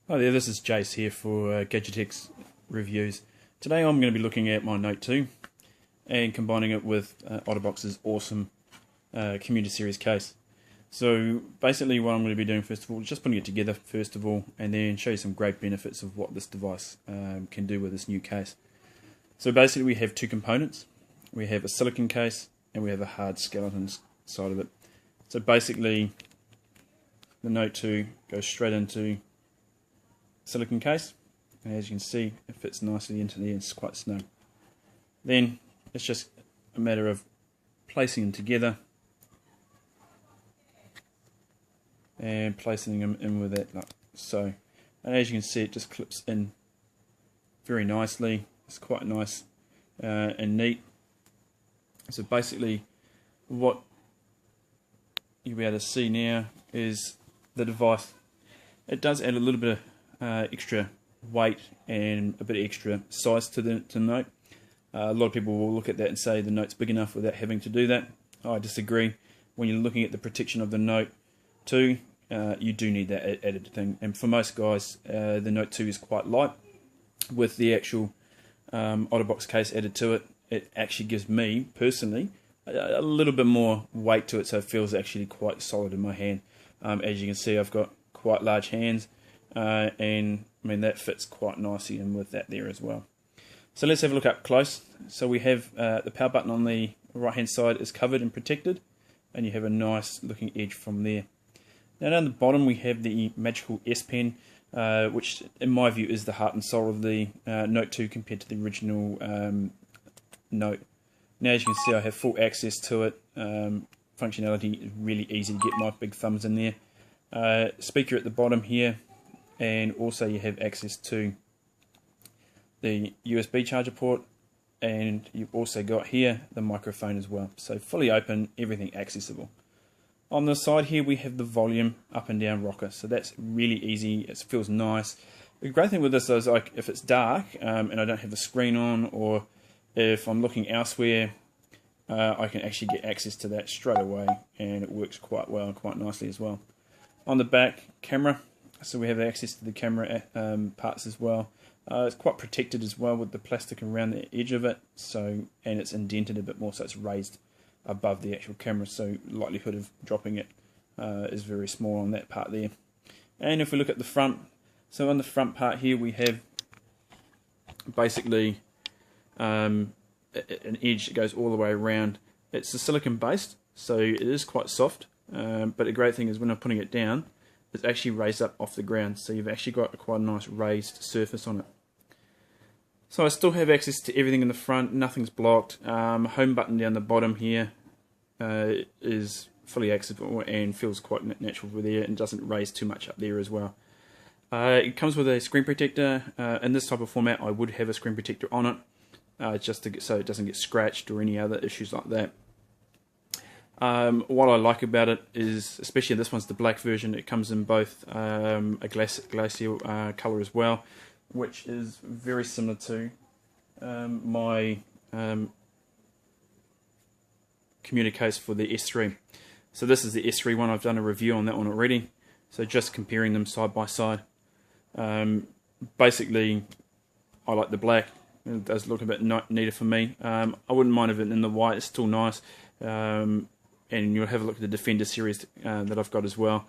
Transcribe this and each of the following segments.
Hi there, this is Jace here for Gadgetix Reviews. Today I'm going to be looking at my Note 2 and combining it with OtterBox's awesome Commuter series case. So basically what I'm going to be doing first of all is just putting it together first of all, and then show you some great benefits of what this device can do with this new case. So basically we have two components. We have a silicon case and we have a hard skeleton side of it. So basically the Note 2 goes straight into silicon case, and as you can see it fits nicely into there. It's quite snug. Then it's just a matter of placing them together and placing them in with that like so, and as you can see it just clips in very nicely. It's quite nice and neat. So basically what you'll be able to see now is the device. It does add a little bit of extra weight and a bit of extra size to the Note. A lot of people will look at that and say the Note's big enough without having to do that. I disagree. When you're looking at the protection of the Note 2, you do need that added thing. And for most guys, the Note 2 is quite light. With the actual OtterBox case added to it, it actually gives me, personally, a little bit more weight to it, so it feels actually quite solid in my hand. As you can see, I've got quite large hands. And I mean that fits quite nicely in with that there as well. So let's have a look up close. So we have the power button on the right hand side is covered and protected, and you have a nice looking edge from there. Now down the bottom we have the magical S Pen, which in my view is the heart and soul of the Note 2 compared to the original Note. Now as you can see I have full access to it. Functionality is really easy to get my big thumbs in there. Speaker at the bottom here, and also you have access to the USB charger port, and you've also got here the microphone as well. So fully open, everything accessible. On the side here we have the volume up and down rocker, so that's really easy. It feels nice. The great thing with this is, like, if it's dark and I don't have the screen on, or if I'm looking elsewhere, I can actually get access to that straight away, and it works quite well and quite nicely as well. On the back, camera. So we have access to the camera parts as well. It's quite protected as well with the plastic around the edge of it, so, and it's indented a bit more, so it's raised above the actual camera, so likelihood of dropping it is very small on that part there. And if we look at the front, so on the front part here we have basically an edge that goes all the way around. It's a silicon based, so it is quite soft, but the great thing is when I'm putting it down, it's actually raised up off the ground, so you've actually got quite a nice raised surface on it. So I still have access to everything in the front, nothing's blocked. Home button down the bottom here is fully accessible and feels quite natural with there, and doesn't raise too much up there as well. It comes with a screen protector. In this type of format I would have a screen protector on it, just to so it doesn't get scratched or any other issues like that. What I like about it is, especially this one's the black version, it comes in both a glacial colour as well, which is very similar to my Commuter case for the S3. So this is the S3 one. I've done a review on that one already, so just comparing them side by side. Basically I like the black. It does look a bit neater for me. I wouldn't mind if it in the white, it's still nice. And you'll have a look at the Defender series that I've got as well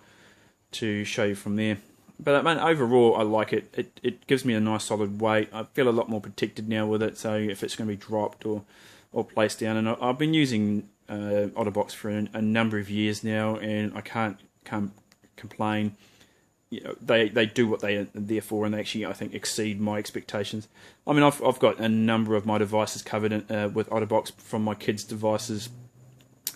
to show you from there. But I mean, overall I like it. It gives me a nice solid weight. I feel a lot more protected now with it, so if it's going to be dropped or placed down. And I've been using OtterBox for a number of years now, and I can't complain. You know, they do what they are there for, and they actually, I think, exceed my expectations. I mean, I've got a number of my devices covered with OtterBox, from my kids' devices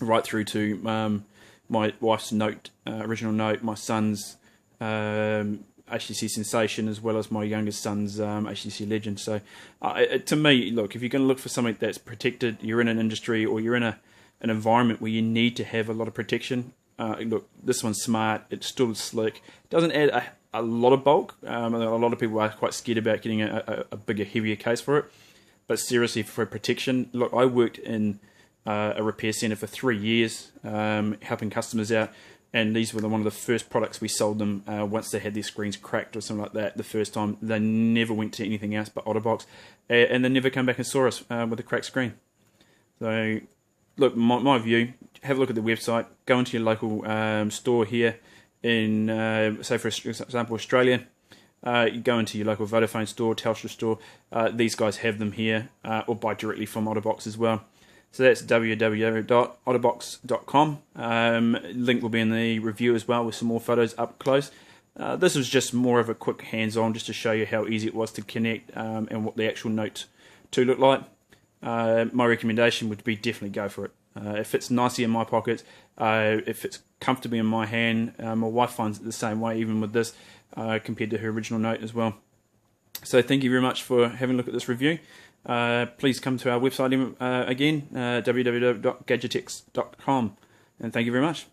right through to my wife's Note, original Note, my son's HTC Sensation, as well as my youngest son's HTC Legend. So to me, look, if you're going to look for something that's protected, you're in an industry or you're in an environment where you need to have a lot of protection, look, this one's smart, it's still slick, it doesn't add a lot of bulk. A lot of people are quite scared about getting a bigger, heavier case for it, but seriously, for protection, look, I worked in a repair centre for 3 years, helping customers out. and these were one of the first products we sold them once they had their screens cracked or something like that the first time. They never went to anything else but OtterBox, and they never come back and saw us with a cracked screen. So look, my view, have a look at the website, go into your local store here in, say for example, Australia. You go into your local Vodafone store, Telstra store, these guys have them here, or buy directly from OtterBox as well. So that's www.otterbox.com. Link will be in the review as well with some more photos up close. This was just more of a quick hands-on just to show you how easy it was to connect and what the actual Note 2 looked like. My recommendation would be definitely go for it. It fits nicely in my pockets, it fits comfortably in my hand. My wife finds it the same way even with this compared to her original Note as well. So thank you very much for having a look at this review. Please come to our website again, www.gadgetex.com, and thank you very much.